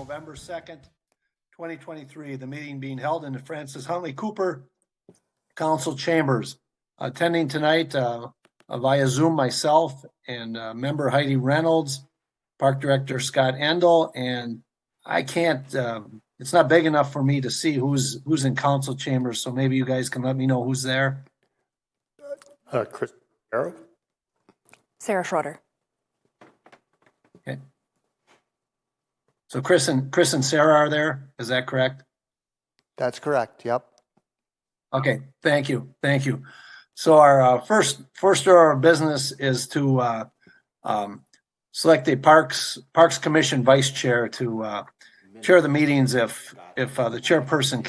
November 2nd, 2023. The meeting being held in the Francis Huntley Cooper Council Chambers. Attending tonight via Zoom, myself and member Heidi Reynolds, Park Director Scott Endel, and I can't, it's not big enough for me to see who's in council chambers, so maybe you guys can let me know who's there. Chris Arrow? Sarah Schroeder. Okay. So Chris and Sarah are there, is that correct? That's correct, yep. Okay, thank you. So our first order of business is to select a Parks Commission vice chair to chair the meetings if the chairperson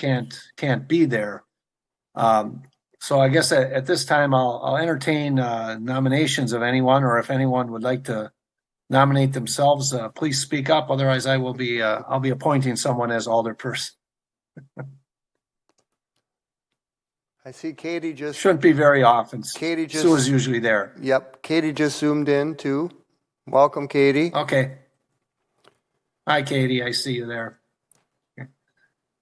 can't be there. So I guess at this time I'll entertain nominations of anyone, or if anyone would like to nominate themselves, please speak up. Otherwise, I'll be appointing someone as alderperson. I see Katie just. Shouldn't be very often. Katie just. Sue is usually there. Yep, Katie just zoomed in too. Welcome, Katie. Okay. Hi, Katie. I see you there.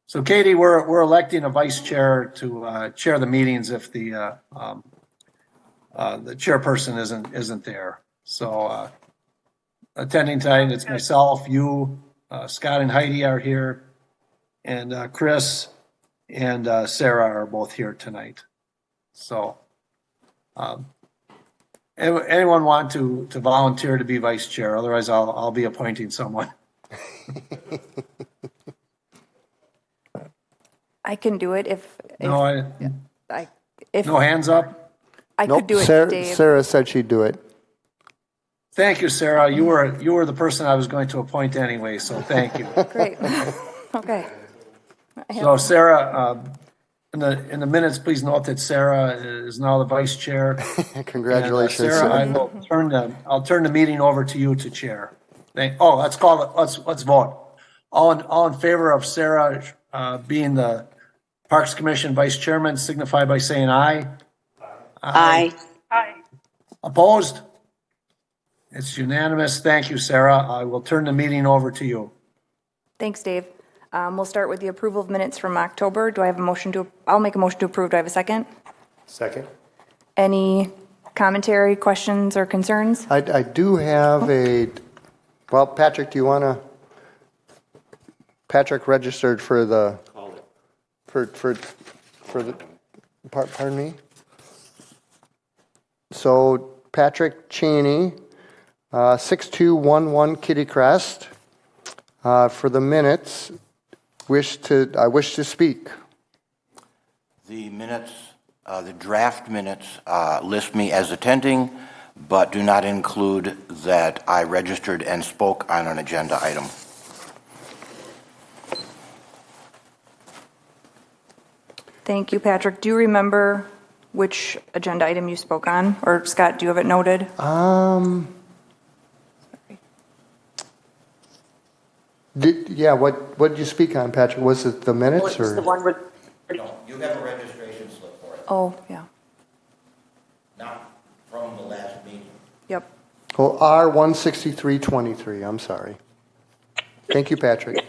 So, Katie, we're electing a vice chair to chair the meetings if the chairperson isn't there. So, attending tonight, it's myself, you, Scott and Heidi are here, and Chris and Sarah are both here tonight. So, anyone want to volunteer to be vice chair? Otherwise, I'll be appointing someone. I can do it if No hands up. I Nope, could do it, Sarah, Dave. Sarah said she'd do it. Thank you, Sarah. You were the person I was going to appoint anyway, so thank you. Great. Okay. So Sarah, in the minutes, please note that Sarah is now the vice chair. Congratulations, And, Sarah, I will I'll turn the meeting over to you to chair. Let's vote. All in favor of Sarah being the Parks Commission vice chairman, signify by saying aye. Aye. Opposed? It's unanimous. Thank you, Sarah. I will turn the meeting over to you. Thanks, Dave. We'll start with the approval of minutes from October. Do I have a motion I'll make a motion to approve. Do I have a second? Second. Any commentary, questions, or concerns? I do have well, Patrick, do you want to? Patrick registered for the, for the, pardon me? So Patrick Cheney, 6211 Kitty Crest, for the minutes, I wish to speak. The minutes, the draft minutes list me as attending, but do not include that I registered and spoke on an agenda item. Thank you, Patrick. Do you remember which agenda item you spoke on? Or Scott, do you have it noted? What did you speak on, Patrick? Was it the minutes It's the or? one with, No, you have a registration slip for it, Oh, yeah. not from the last meeting. Yep. Oh, R16323, I'm sorry. Thank you, Patrick.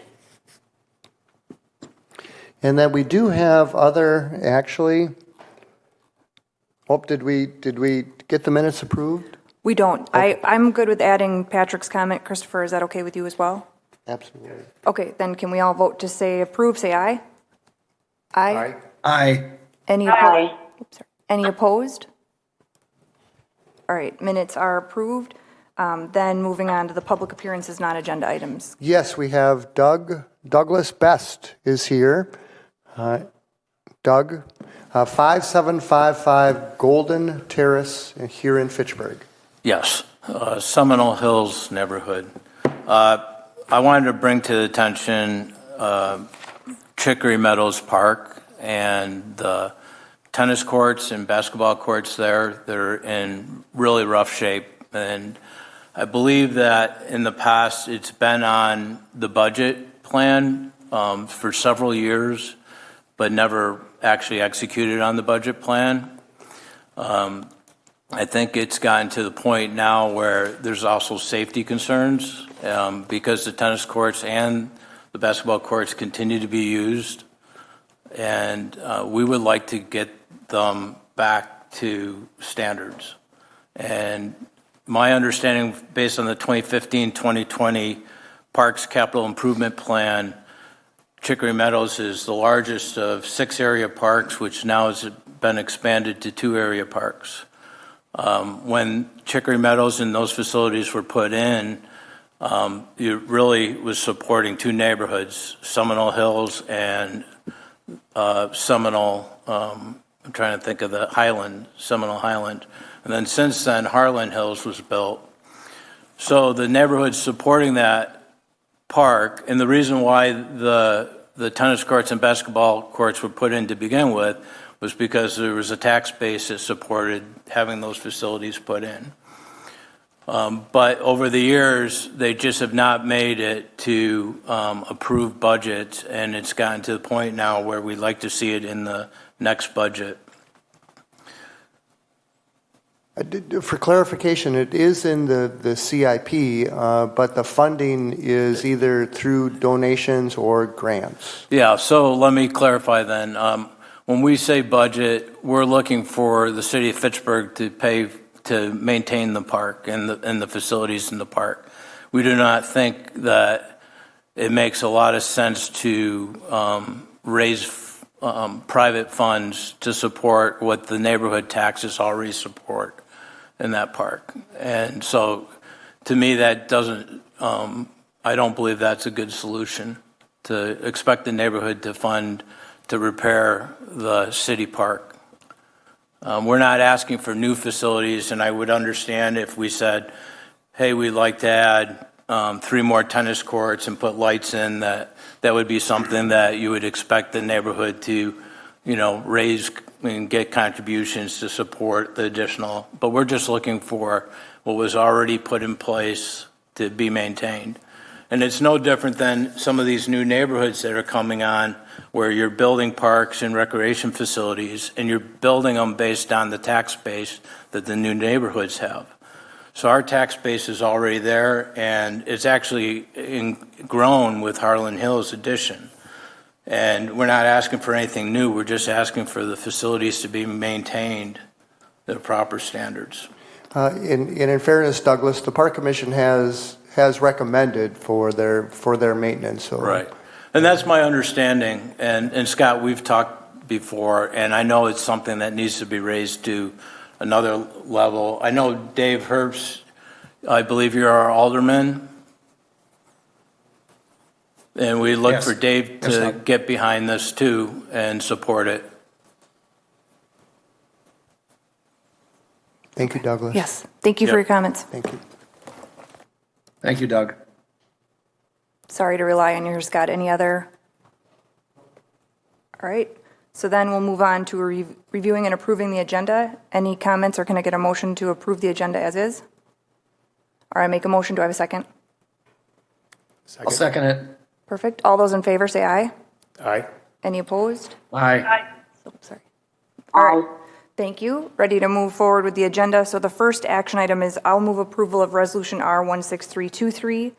And then we do have other, actually, did we get the minutes approved? We don't. I'm good with adding Patrick's comment. Christopher, is that okay with you as well? Absolutely. Okay, then can we all vote to say approve, say aye? Aye. Aye. Any opposed? Oops, sorry. Any opposed? All right, minutes are approved. Then moving on to the public appearances, non-agenda items. Yes, we have Douglas Best is here. Doug, 5755 Golden Terrace here in Fitchburg. Yes, Seminole Hills neighborhood. I wanted to bring to the attention Chicory Meadows Park and the tennis courts and basketball courts there. They're in really rough shape, and I believe that in the past it's been on the budget plan for several years, but never actually executed on the budget plan. I think it's gotten to the point now where there's also safety concerns because the tennis courts and the basketball courts continue to be used, and we would like to get them back to standards. And my understanding, based on the 2015-2020 Parks Capital Improvement Plan, Chicory Meadows is the largest of 6 area parks, which now has been expanded to 2 area parks. When Chicory Meadows and those facilities were put in, it really was supporting 2 neighborhoods, Seminole Hills and Seminole, I'm trying to think of the Highland, Seminole Highland. And then since then, Harlan Hills was built. So the neighborhoods supporting that park, and the reason why the tennis courts and basketball courts were put in to begin with was because there was a tax base that supported having those facilities put in. But over the years, they just have not made it to approve budgets, and it's gotten to the point now where we'd like to see it in the next budget. For clarification, it is in the CIP, but the funding is either through donations or grants. Yeah, so let me clarify then. When we say budget, we're looking for the city of Fitchburg to pay to maintain the park and the facilities in the park. We do not think that it makes a lot of sense to raise private funds to support what the neighborhood taxes already support in that park. And so to me, that doesn't, I don't believe that's a good solution, to expect the neighborhood to fund to repair the city park. We're not asking for new facilities, and I would understand if we said, hey, we'd like to add 3 more tennis courts and put lights in, that would be something that you would expect the neighborhood to, raise and get contributions to support the additional. But we're just looking for what was already put in place to be maintained. And it's no different than some of these new neighborhoods that are coming on where you're building parks and recreation facilities, and you're building them based on the tax base that the new neighborhoods have. So our tax base is already there, and it's actually grown with Harlan Hills addition. And we're not asking for anything new. We're just asking for the facilities to be maintained to the proper standards. In fairness, Douglas, the Park Commission has recommended for their maintenance. So. Right. And that's my understanding. And Scott, we've talked before, and I know it's something that needs to be raised to another level. I know Dave Herbst, I believe you're our alderman. And we look for Dave to get behind this too and support it. Thank you, Douglas. Yes, thank you for your comments. Thank you. Thank you, Doug. Sorry to rely on yours, Scott. Any other? All right, so then we'll move on to reviewing and approving the agenda. Any comments, or can I get a motion to approve the agenda as is? All right, make a motion. Do I have a second? I'll second it. Perfect. All those in favor say aye. Aye. Any opposed? Aye. Oh, sorry. All right. Thank you. Ready to move forward with the agenda. So the first action item is I'll move approval of Resolution R16323,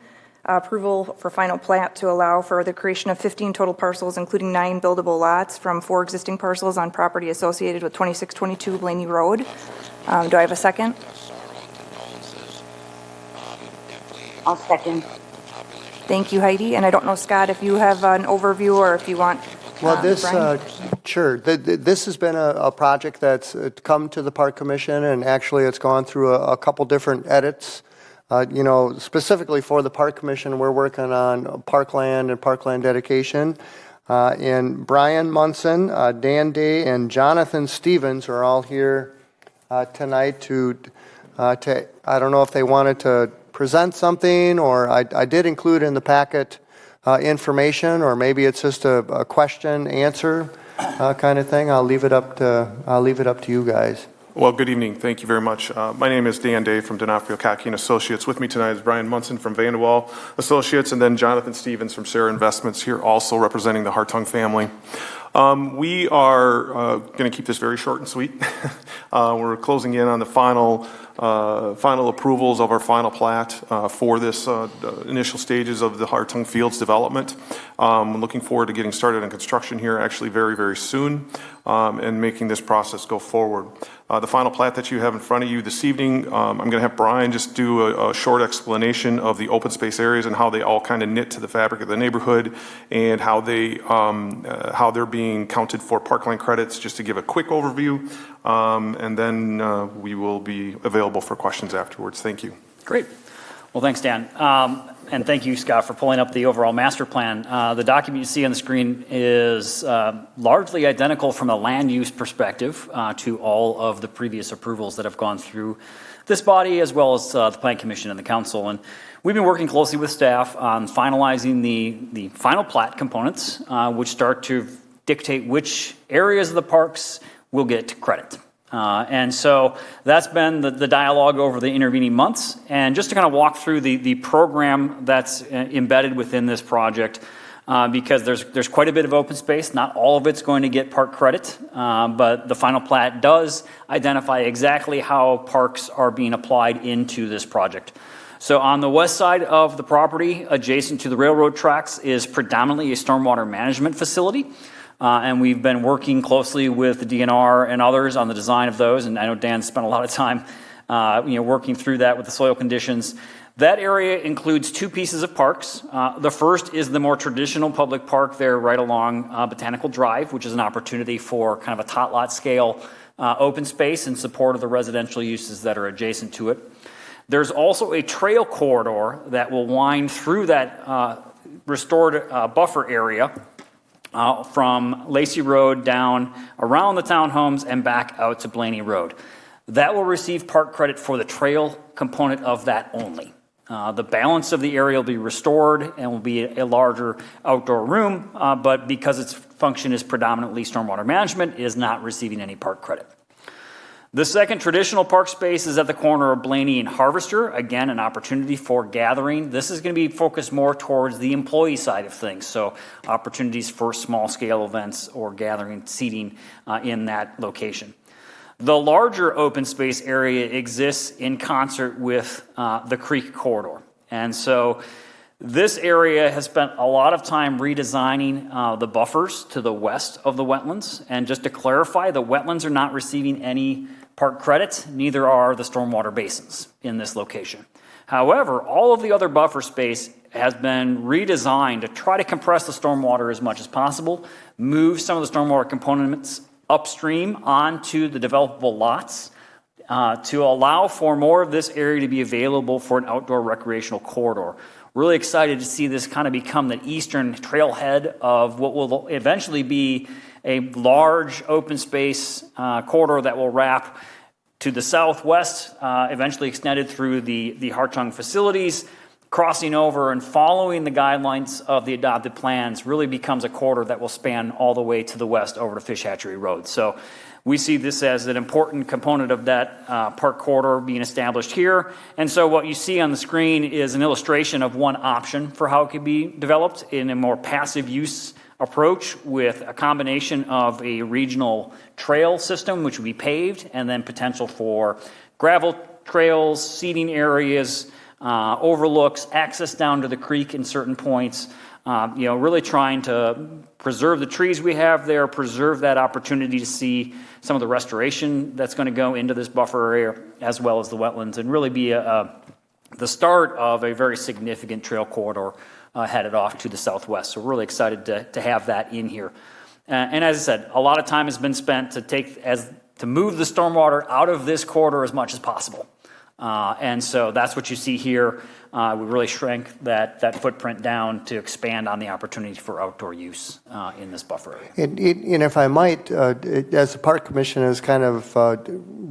approval for final plat to allow for the creation of 15 total parcels, including 9 buildable lots from 4 existing parcels on property associated with 2622 Blaney Road. Do I have a second? I'll second. Thank you, Heidi. And I don't know, Scott, if you have an overview or if you want. Well, Brian? sure. This has been a project that's come to the Park Commission, and actually it's gone through a couple different edits. Specifically for the Park Commission, we're working on parkland and parkland dedication. And Brian Munson, Dan Day, and Jonathan Stevens are all here tonight to I don't know if they wanted to present something, or I did include in the packet information, or maybe it's just a question answer kind of thing. I'll leave it up to you guys. Well, good evening. Thank you very much. My name is Dan Day from D'Onofrio, Kaki & Associates. With me tonight is Brian Munson from Vanderwall Associates, and then Jonathan Stevens from Sarah Investments, here also representing the Hartung family. We are going to keep this very short and sweet. We're closing in on the final approvals of our final plat for this initial stages of the Hartung Fields development. I'm looking forward to getting started on construction here actually very, very soon and making this process go forward. The final plat that you have in front of you this evening, I'm going to have Brian just do a short explanation of the open space areas and how they all kind of knit to the fabric of the neighborhood and how they're being counted for parkland credits, just to give a quick overview, and then we will be available for questions afterwards. Thank you. Great. Well, thanks, Dan. And thank you, Scott, for pulling up the overall master plan. The document you see on the screen is largely identical from a land use perspective to all of the previous approvals that have gone through this body, as well as the Plan Commission and the Council. And we've been working closely with staff on finalizing the final plat components, which start to dictate which areas of the parks will get credit. And so that's been the dialogue over the intervening months. And just to kind of walk through the program that's embedded within this project, because there's quite a bit of open space. Not all of it's going to get park credit, but the final plat does identify exactly how parks are being applied into this project. So on the west side of the property, adjacent to the railroad tracks, is predominantly a stormwater management facility. And we've been working closely with the DNR and others on the design of those. And I know Dan spent a lot of time, working through that with the soil conditions. That area includes two pieces of parks. The first is the more traditional public park there right along Botanical Drive, which is an opportunity for kind of a tot lot scale open space in support of the residential uses that are adjacent to it. There's also a trail corridor that will wind through that restored buffer area from Lacey Road down around the townhomes and back out to Blaney Road. That will receive park credit for the trail component of that only. The balance of the area will be restored and will be a larger outdoor room, but because its function is predominantly stormwater management, it is not receiving any park credit. The second traditional park space is at the corner of Blaney and Harvester. Again, an opportunity for gathering. This is going to be focused more towards the employee side of things, so opportunities for small-scale events or gathering seating in that location. The larger open space area exists in concert with the creek corridor. And so this area has spent a lot of time redesigning the buffers to the west of the wetlands. And just to clarify, the wetlands are not receiving any park credits, neither are the stormwater basins in this location. However, all of the other buffer space has been redesigned to try to compress the stormwater as much as possible, move some of the stormwater components upstream onto the developable lots to allow for more of this area to be available for an outdoor recreational corridor. Really excited to see this kind of become the eastern trailhead of what will eventually be a large open space corridor that will wrap to the southwest, eventually extended through the Hartung facilities, crossing over and following the guidelines of the adopted plans, really becomes a corridor that will span all the way to the west over to Fish Hatchery Road. So we see this as an important component of that park corridor being established here. And so what you see on the screen is an illustration of one option for how it could be developed in a more passive use approach with a combination of a regional trail system, which would be paved, and then potential for gravel trails, seating areas, overlooks, access down to the creek in certain points, really trying to preserve the trees we have there, preserve that opportunity to see some of the restoration that's going to go into this buffer area, as well as the wetlands, and really be the start of a very significant trail corridor headed off to the southwest. So we're really excited to have that in here. And as I said, a lot of time has been spent to move the stormwater out of this corridor as much as possible. And so that's what you see here. We really shrank that footprint down to expand on the opportunity for outdoor use in this buffer area. And if I might, as the Park Commission has kind of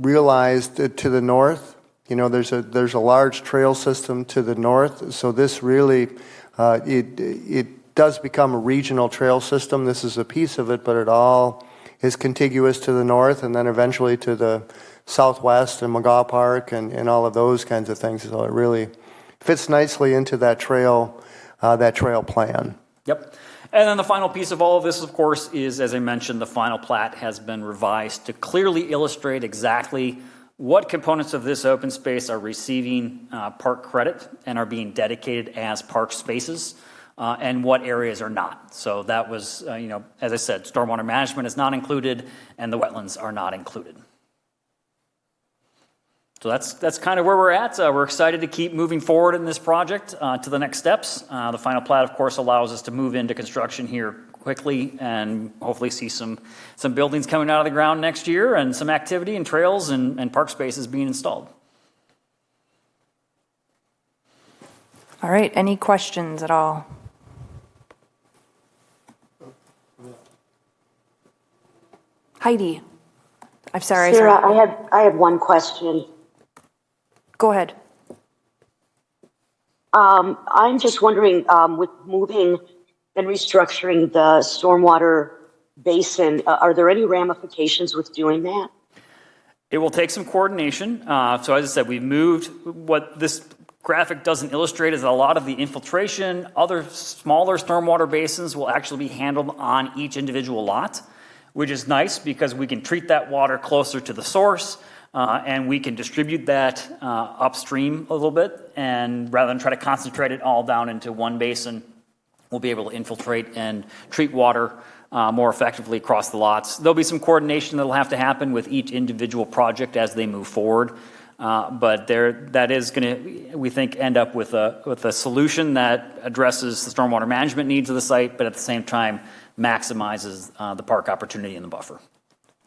realized to the north, there's a large trail system to the north. So this really, it does become a regional trail system. This is a piece of it, but it all is contiguous to the north and then eventually to the southwest and McGaw Park and all of those kinds of things. So it really fits nicely into that trail plan. Yep. And then the final piece of all of this, of course, is, as I mentioned, the final plat has been revised to clearly illustrate exactly what components of this open space are receiving park credit and are being dedicated as park spaces, and what areas are not. So that was, as I said, stormwater management is not included, and the wetlands are not included. So that's kind of where we're at. We're excited to keep moving forward in this project to the next steps. The final plat, of course, allows us to move into construction here quickly and hopefully see some buildings coming out of the ground next year and some activity and trails and park spaces being installed. All right, any questions at all? Heidi, I'm sorry. Sarah, I had one question. Go ahead. I'm just wondering, with moving and restructuring the stormwater basin, are there any ramifications with doing that? It will take some coordination. So as I said, we've moved. What this graphic doesn't illustrate is that a lot of the infiltration, other smaller stormwater basins will actually be handled on each individual lot, which is nice because we can treat that water closer to the source. And we can distribute that upstream a little bit, and rather than try to concentrate it all down into one basin, we'll be able to infiltrate and treat water more effectively across the lots. There'll be some coordination that'll have to happen with each individual project as they move forward, but that is going to, we think, end up with a solution that addresses the stormwater management needs of the site, but at the same time maximizes the park opportunity in the buffer.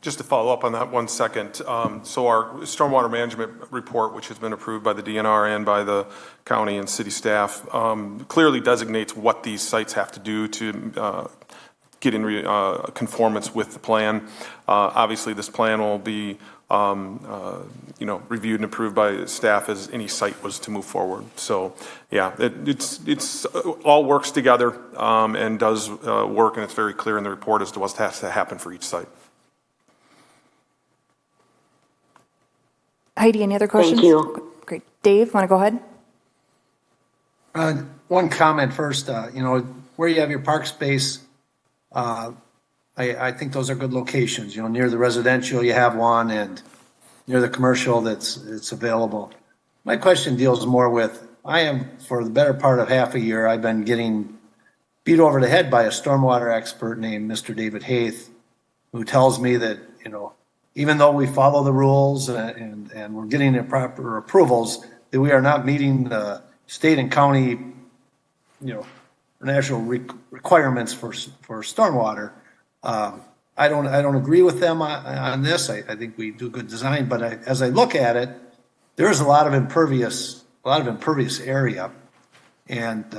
Just to follow up on that 1 second, so our stormwater management report, which has been approved by the DNR and by the county and city staff, clearly designates what these sites have to do to get in conformance with the plan. Obviously, this plan will be reviewed and approved by staff as any site was to move forward. So, yeah, it's all works together and does work, and it's very clear in the report as to what has to happen for each site. Heidi, any other questions? Thank you. Great. Dave, want to go ahead? One comment first, where you have your park space, I think those are good locations. Near the residential, you have one, and near the commercial, it's available. My question deals more with, for the better part of half a year, I've been getting beat over the head by a stormwater expert named Mr. David Haith, who tells me that, even though we follow the rules and we're getting the proper approvals, that we are not meeting the state and county, national requirements for stormwater. I don't agree with them on this. I think we do good design, but as I look at it, there is a lot of impervious area, and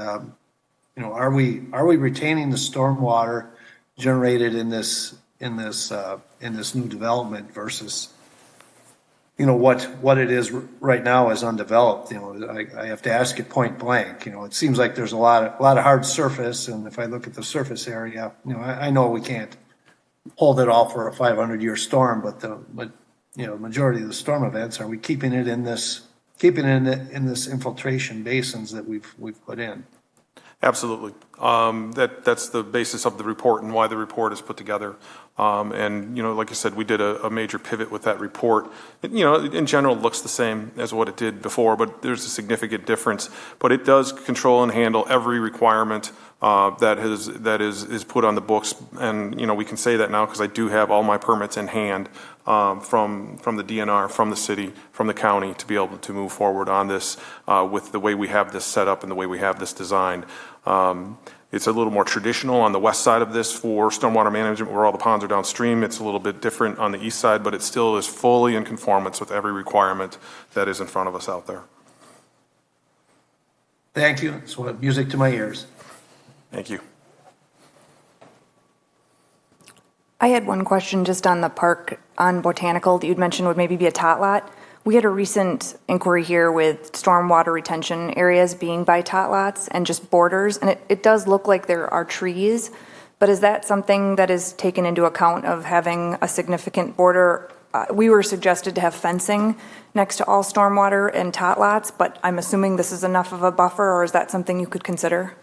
are we retaining the stormwater generated in this new development versus what it is right now is undeveloped. I have to ask it point blank. It seems like there's a lot of hard surface, and if I look at the surface area, I know we can't hold it all for a 500-year storm, but majority of the storm events, are we keeping it in this infiltration basins that we've put in? Absolutely. That's the basis of the report and why the report is put together. And, like I said, we did a major pivot with that report. In general, it looks the same as what it did before, but there's a significant difference. But it does control and handle every requirement that is put on the books. And, we can say that now because I do have all my permits in hand from the DNR, from the city, from the county to be able to move forward on this with the way we have this set up and the way we have this designed. It's a little more traditional on the west side of this for stormwater management where all the ponds are downstream. It's a little bit different on the east side, but it still is fully in conformance with every requirement that is in front of us out there. Thank you. It's music to my ears. Thank you. I had one question just on the park on Botanical that you'd mentioned would maybe be a tot lot. We had a recent inquiry here with stormwater retention areas being by tot lots and just borders, and it does look like there are trees, but is that something that is taken into account of having a significant border? We were suggested to have fencing next to all stormwater and tot lots, but I'm assuming this is enough of a buffer, or is that something you could consider?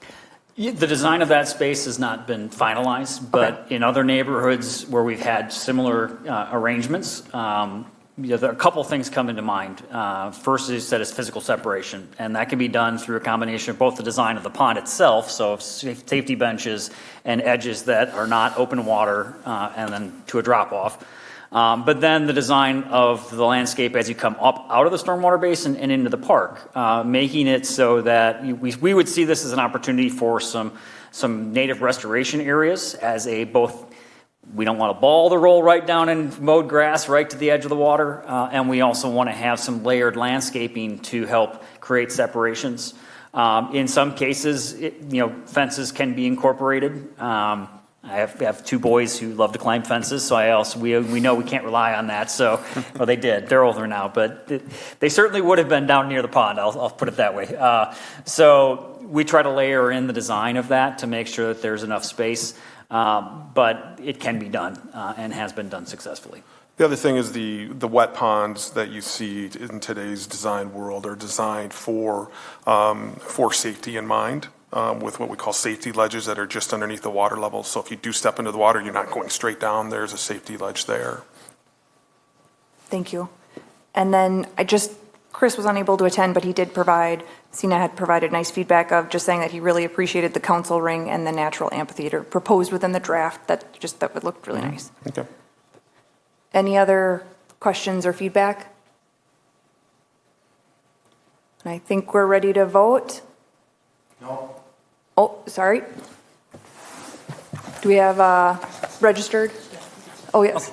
The design of that space has not been finalized, but in other neighborhoods where we've had similar arrangements, there are a couple things come into mind. First, as you said, is physical separation, and that can be done through a combination of both the design of the pond itself, so safety benches and edges that are not open water, and then to a drop-off. But then the design of the landscape as you come up out of the stormwater basin and into the park, making it so that we would see this as an opportunity for some native restoration areas as a both. We don't want a ball to roll right down in mowed grass right to the edge of the water, and we also want to have some layered landscaping to help create separations. In some cases, fences can be incorporated. I have two boys who love to climb fences, so we know we can't rely on that. So, well, they did. They're older now, but they certainly would have been down near the pond. I'll put it that way. So we try to layer in the design of that to make sure that there's enough space, but it can be done and has been done successfully. The other thing is the wet ponds that you see in today's design world are designed for safety in mind. With what we call safety ledges that are just underneath the water level. So if you do step into the water, you're not going straight down. There's a safety ledge there. Thank you. And then Chris was unable to attend, but he did Sina had provided nice feedback of just saying that he really appreciated the council ring and the natural amphitheater proposed within the draft. That would look really nice. Okay. Any other questions or feedback? And I think we're ready to vote. No. Oh, sorry. Do we have registered? Oh, yes.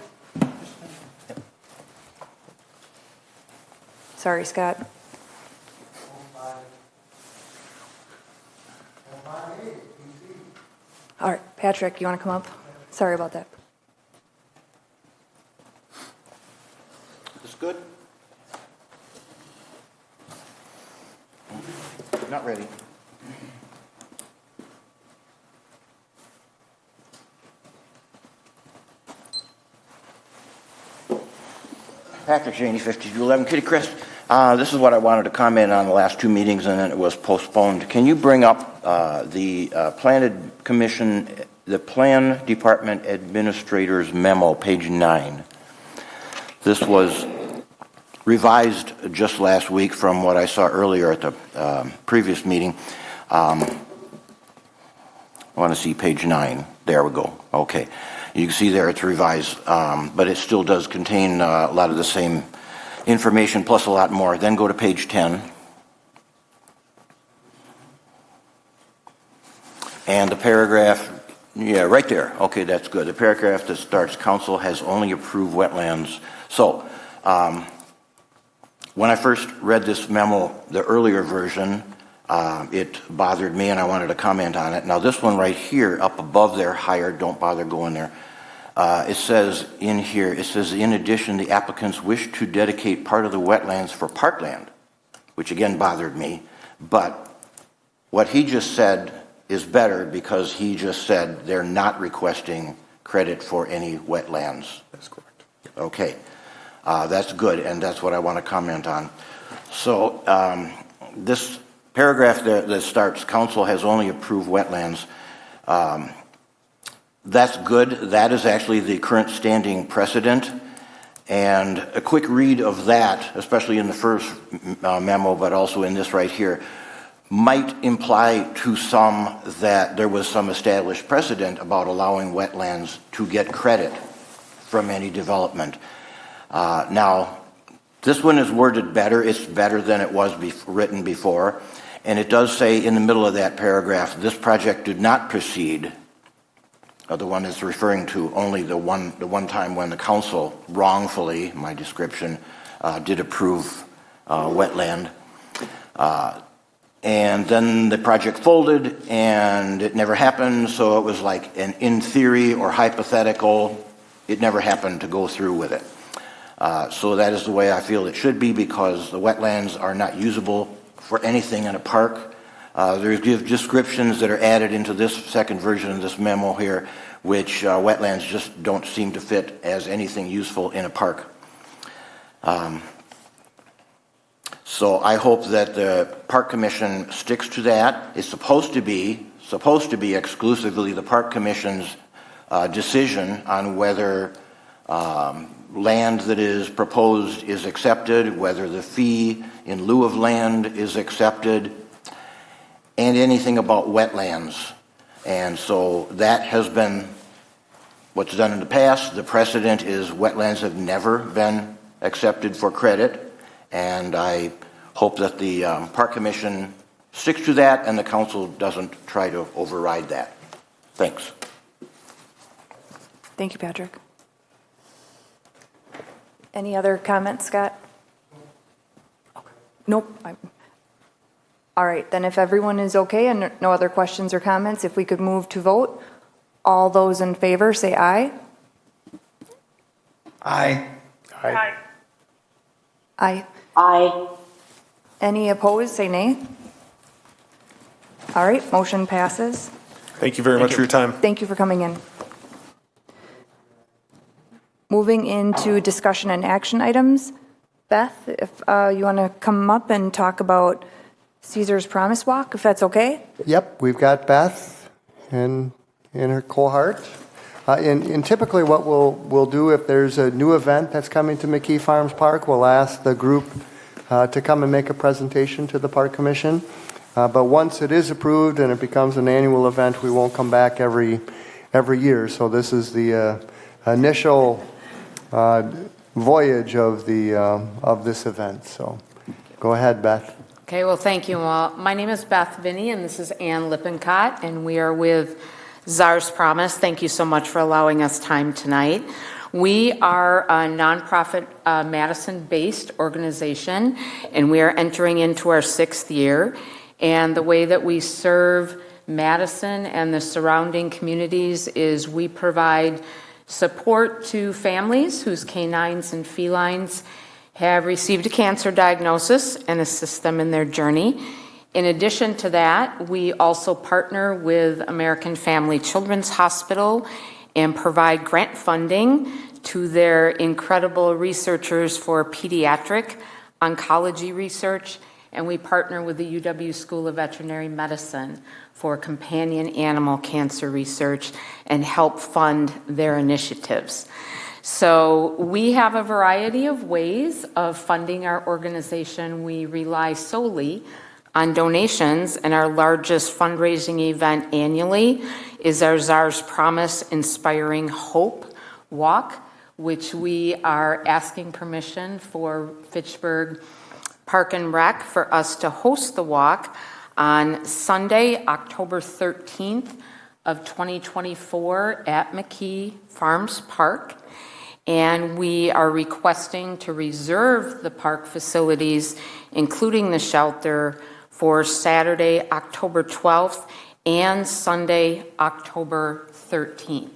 Sorry, Scott. All right, Patrick, you want to come up? Sorry about that. This good? Not ready. Patrick Janey, 5211 Kitty Crest. This is what I wanted to comment on the last two meetings, and then it was postponed. Can you bring up the Plan Department Administrator's memo, page 9? This was revised just last week from what I saw earlier at the previous meeting. I want to see page 9. There we go. Okay. You can see there it's revised, but it still does contain a lot of the same information plus a lot more. Then go to page 10. And the paragraph, yeah, right there. Okay, that's good. The paragraph that starts, council has only approved wetlands. So, when I first read this memo, the earlier version, it bothered me and I wanted to comment on it. Now this one right here, up above there, higher, don't bother going there. It says in here, in addition, the applicants wish to dedicate part of the wetlands for parkland, which again bothered me. But what he just said is better because he just said they're not requesting credit for any wetlands. That's correct. Okay, that's good, and that's what I want to comment on. So this paragraph that starts, council has only approved wetlands. That's good. That is actually the current standing precedent. And a quick read of that, especially in the first memo, but also in this right here, might imply to some that there was some established precedent about allowing wetlands to get credit from any development. Now, this one is worded better. It's better than it was written before. And it does say in the middle of that paragraph, this project did not proceed. The one is referring to only the one time when the council wrongfully, my description, did approve wetland. And then the project folded and it never happened, so it was like an in theory or hypothetical. It never happened to go through with it. So that is the way I feel it should be because the wetlands are not usable for anything in a park. There's descriptions that are added into this second version of this memo here, which wetlands just don't seem to fit as anything useful in a park. So I hope that the Park Commission sticks to that. It's supposed to be supposed to be exclusively the Park Commission's decision on whether land that is proposed is accepted, whether the fee in lieu of land is accepted, and anything about wetlands. And so that has been what's done in the past. The precedent is wetlands have never been accepted for credit, and I hope that the Park Commission sticks to that and the council doesn't try to override that. Thanks. Thank you, Patrick. Any other comments, Scott? Nope. All right, then if everyone is okay and no other questions or comments, if we could move to vote. All those in favor, say aye. Aye. Aye. Aye. Any opposed, say nay. All right, motion passes. Thank you very much for your time. Thank you for coming in. Moving into discussion and action items. Beth, if you want to come up and talk about Caesar's Promise Walk, if that's okay? Yep, we've got Beth in her cohort. And typically what we'll do if there's a new event that's coming to McKee Farms Park, we'll ask the group to come and make a presentation to the Park Commission. But once it is approved and it becomes an annual event, we won't come back every year. So this is the initial voyage of this event. So go ahead, Beth. Okay, well, thank you all. My name is Beth Vinny, and this is Ann Lippincott, and we are with Czar's Promise. Thank you so much for allowing us time tonight. We are a nonprofit Madison-based organization, and we are entering into our 6th year. And the way that we serve Madison and the surrounding communities is we provide support to families whose canines and felines have received a cancer diagnosis and assist them in their journey. In addition to that, we also partner with American Family Children's Hospital and provide grant funding to their incredible researchers for pediatric oncology research, and we partner with the UW School of Veterinary Medicine for companion animal cancer research and help fund their initiatives. So we have a variety of ways of funding our organization. We rely solely on donations, and our largest fundraising event annually is our Czar's Promise Inspiring Hope Walk, which we are asking permission for Fitchburg Park and Rec for us to host the walk on Sunday, October 13th of 2024 at McKee Farms Park. And we are requesting to reserve the park facilities, including the shelter, for Saturday, October 12th and Sunday, October 13th.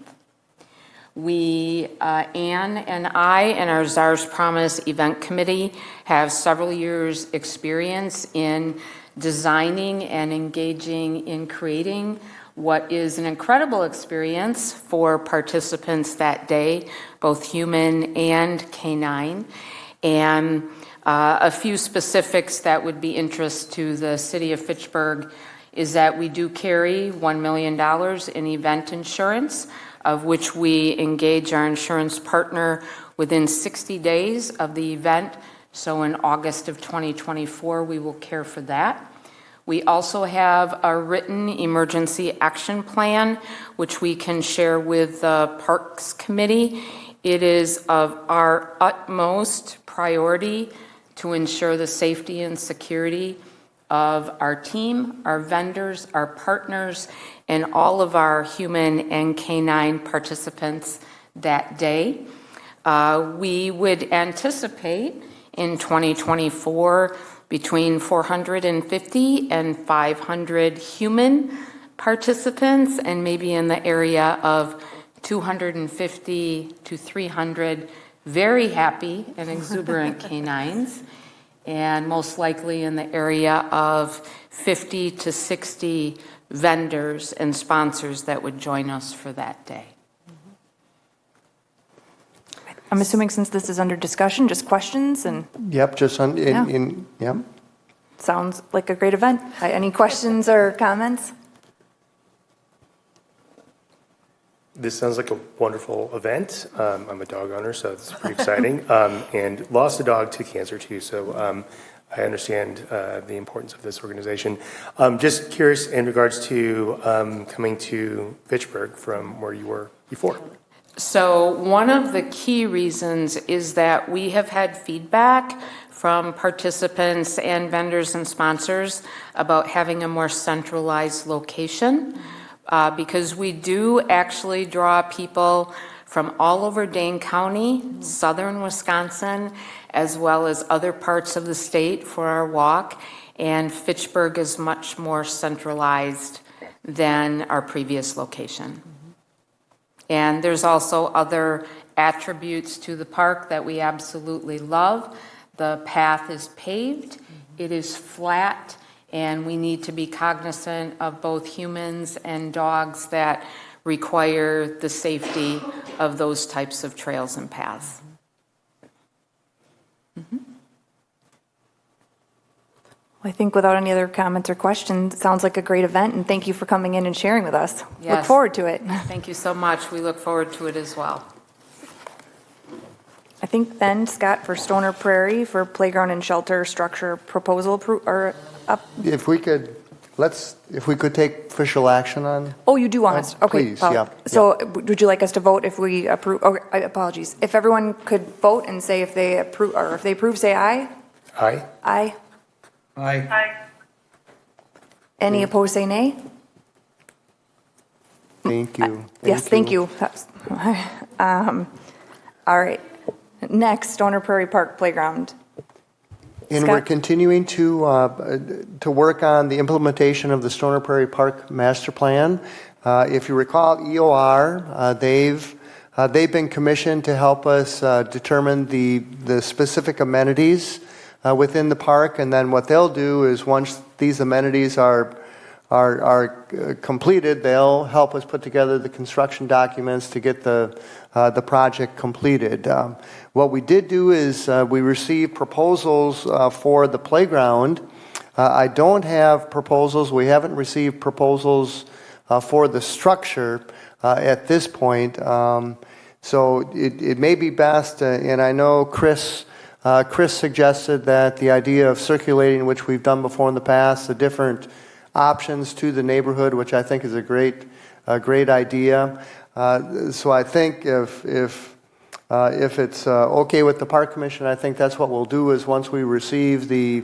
We, Ann and I and our Czar's Promise event committee have several years' experience in designing and engaging in creating what is an incredible experience for participants that day, both human and canine. And a few specifics that would be interest to the city of Fitchburg is that we do carry $1 million in event insurance, of which we engage our insurance partner within 60 days of the event. So in August of 2024, we will care for that. We also have a written emergency action plan, which we can share with the Parks Committee. It is of our utmost priority to ensure the safety and security of our team, our vendors, our partners, and all of our human and canine participants that day. We would anticipate in 2024 between 450 and 500 human participants, and maybe in the area of 250 to 300 very happy and exuberant canines, and most likely in the area of 50 to 60 vendors and sponsors that would join us for that day. I'm assuming since this is under discussion, just questions and Yep, just yep. sounds like a great event. Any questions or comments? This sounds like a wonderful event. I'm a dog owner, so it's pretty exciting. And lost a dog to cancer too, so I understand the importance of this organization. Just curious in regards to coming to Fitchburg from where you were before. So one of the key reasons is that we have had feedback from participants and vendors and sponsors about having a more centralized location, because we do actually draw people from all over Dane County, southern Wisconsin, as well as other parts of the state for our walk, and Fitchburg is much more centralized than our previous location. And there's also other attributes to the park that we absolutely love. The path is paved, it is flat, and we need to be cognizant of both humans and dogs that require the safety of those types of trails and paths. I think without any other comments or questions, it sounds like a great event, and thank you for coming in and sharing with us. Yes. Look forward to it. Thank you so much. We look forward to it as well. I think then, Scott, for Stoner Prairie, for playground and shelter structure proposal, If we could, if we could take official action on. oh, you do want us, okay. Please, yeah. So would you like us to vote if we approve, apologies. If everyone could vote and say if they approve, or if they approve, say aye. Aye. Aye. Aye. Any opposed, say nay. Thank you. Yes, thank you. All right. Next, Stoner Prairie Park Playground. And Scott? we're continuing to work on the implementation of the Stoner Prairie Park Master Plan. If you recall, EOR, they've been commissioned to help us determine the specific amenities within the park, and then what they'll do is once these amenities are completed, they'll help us put together the construction documents to get the project completed. What we did do is we received proposals for the playground. I don't have proposals. We haven't received proposals for the structure at this point. So it may be best, and I know Chris suggested that the idea of circulating, which we've done before in the past, the different options to the neighborhood, which I think is a great idea. So I think if it's okay with the Park Commission, I think that's what we'll do is once we receive the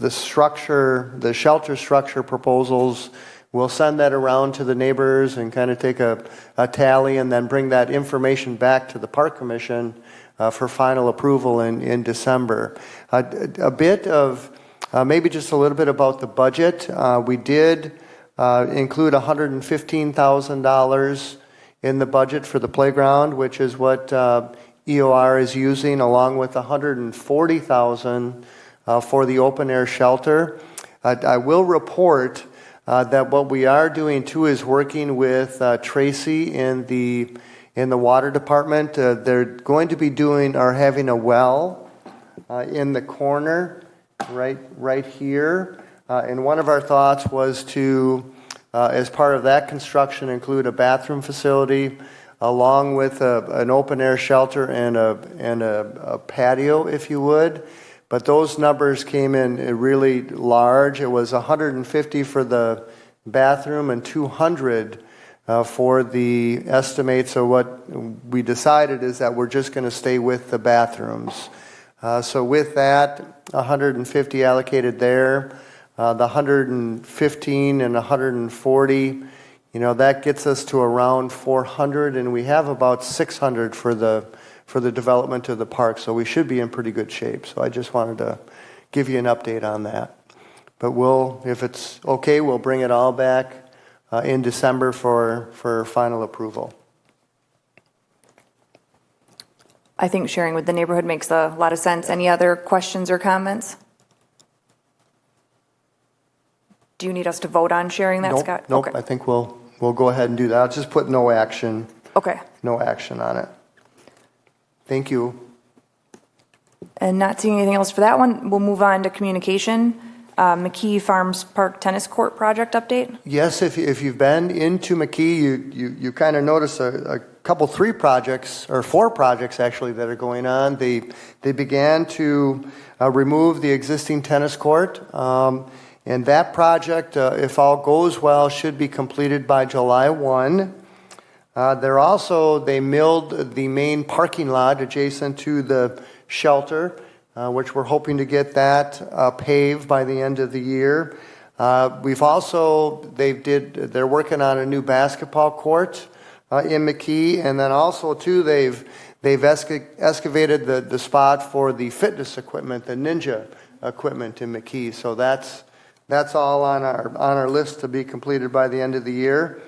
structure, the shelter structure proposals, we'll send that around to the neighbors and kind of take a tally and then bring that information back to the Park Commission for final approval in December. A bit of, maybe just a little bit about the budget. We did include $115,000 in the budget for the playground, which is what EOR is using, along with $140,000 for the open air shelter. I will report that what we are doing too is working with Tracy in the water department. They're going to be doing or having a well in the corner right here. And one of our thoughts was to, as part of that construction, include a bathroom facility along with an open air shelter and a patio, if you would. But those numbers came in really large. It was $150 for the bathroom and $200 for the estimate. So what we decided is that we're just going to stay with the bathrooms. So with that, $150 allocated there, the $115 and $140, that gets us to around $400, and we have about $600 for the development of the park. So we should be in pretty good shape. So I just wanted to give you an update on that. But if it's okay, we'll bring it all back in December for final approval. I think sharing with the neighborhood makes a lot of sense. Any other questions or comments? Do you need us to vote on sharing that, Nope, Scott? nope. Okay. I think we'll go ahead and do that. I'll just put no action. Okay. No action on it. Thank you. And not seeing anything else for that one, we'll move on to communication. McKee Farms Park Tennis Court project update. Yes, if you've been into McKee, you kind of notice a couple, 3 projects, or 4 projects actually, that are going on. They began to remove the existing tennis court, and that project, if all goes well, should be completed by July 1. They milled the main parking lot adjacent to the shelter, which we're hoping to get that paved by the end of the year. They're working on a new basketball court in McKee, and then also too they've excavated the spot for the fitness equipment, the Ninja equipment in McKee. So that's all on our list to be completed by the end of the year.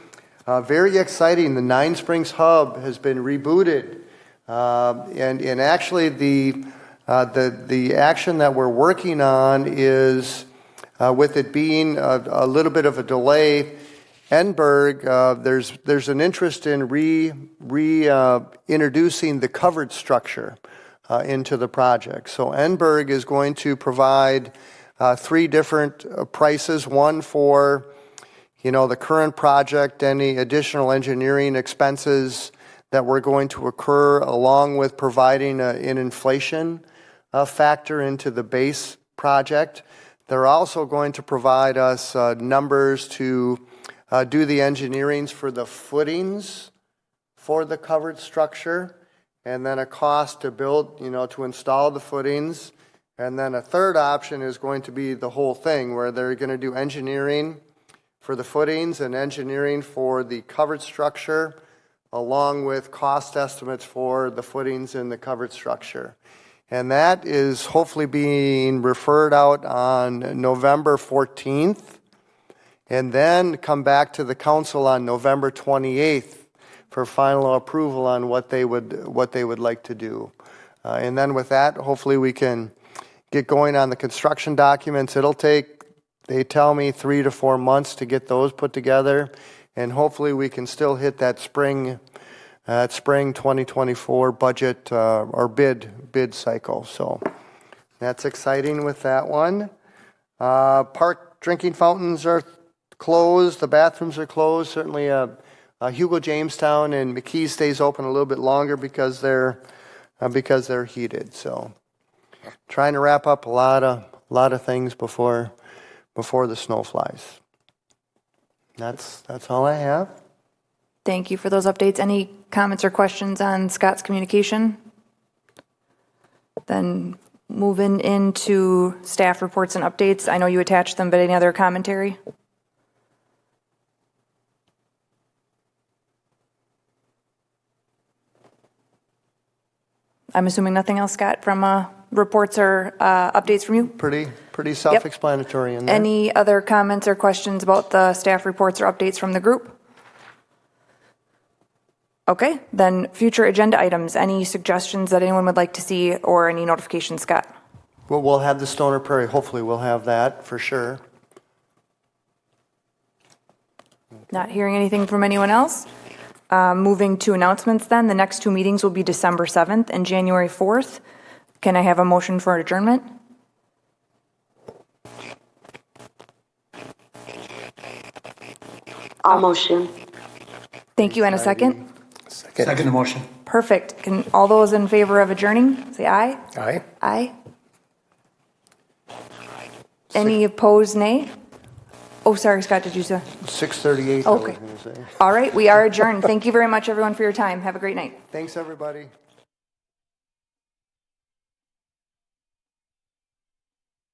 Very exciting. The Nine Springs Hub has been rebooted, and actually the action that we're working on is, with it being a little bit of a delay, Enberg, there's an interest in introducing the covered structure into the project. So Enberg is going to provide 3 different prices, one for the current project, any additional engineering expenses that were going to occur, along with providing an inflation factor into the base project. They're also going to provide us numbers to do the engineerings for the footings for the covered structure, and then a cost to build, to install the footings. And then a third option is going to be the whole thing, where they're going to do engineering for the footings and engineering for the covered structure, along with cost estimates for the footings in the covered structure. And that is hopefully being referred out on November 14th, and then come back to the council on November 28th for final approval on what they would like to do. And then with that, hopefully we can get going on the construction documents. It'll take, they tell me, 3 to 4 months to get those put together, and hopefully we can still hit that spring 2024 budget or bid cycle. So that's exciting with that one. Park drinking fountains are closed. The bathrooms are closed. Certainly Hugo Jamestown and McKee stays open a little bit longer because they're heated. So trying to wrap up a lot of things before the snow flies. That's all I have. Thank you for those updates. Any comments or questions on Scott's communication? Then moving into staff reports and updates. I know you attached them, but any other commentary? I'm assuming nothing else, Scott, from reports or updates from you? Pretty self-explanatory in there. Any other comments or questions about the staff reports or updates from the group? Okay, then future agenda items. Any suggestions that anyone would like to see, or any notifications, Scott? Well, we'll have the Stoner Prairie. Hopefully we'll have that for sure. Not hearing anything from anyone else. Moving to announcements then. The next 2 meetings will be December 7th and January 4th. Can I have a motion for adjournment? I'll motion. Thank you, and a second? Second motion. Perfect. Can all those in favor of adjourning say aye? Aye. Aye. Any opposed, nay? Oh, sorry, Scott, did you say? 6:38. Okay. All right, we are adjourned. Thank you very much, everyone, for your time. Have a great night. Thanks, everybody.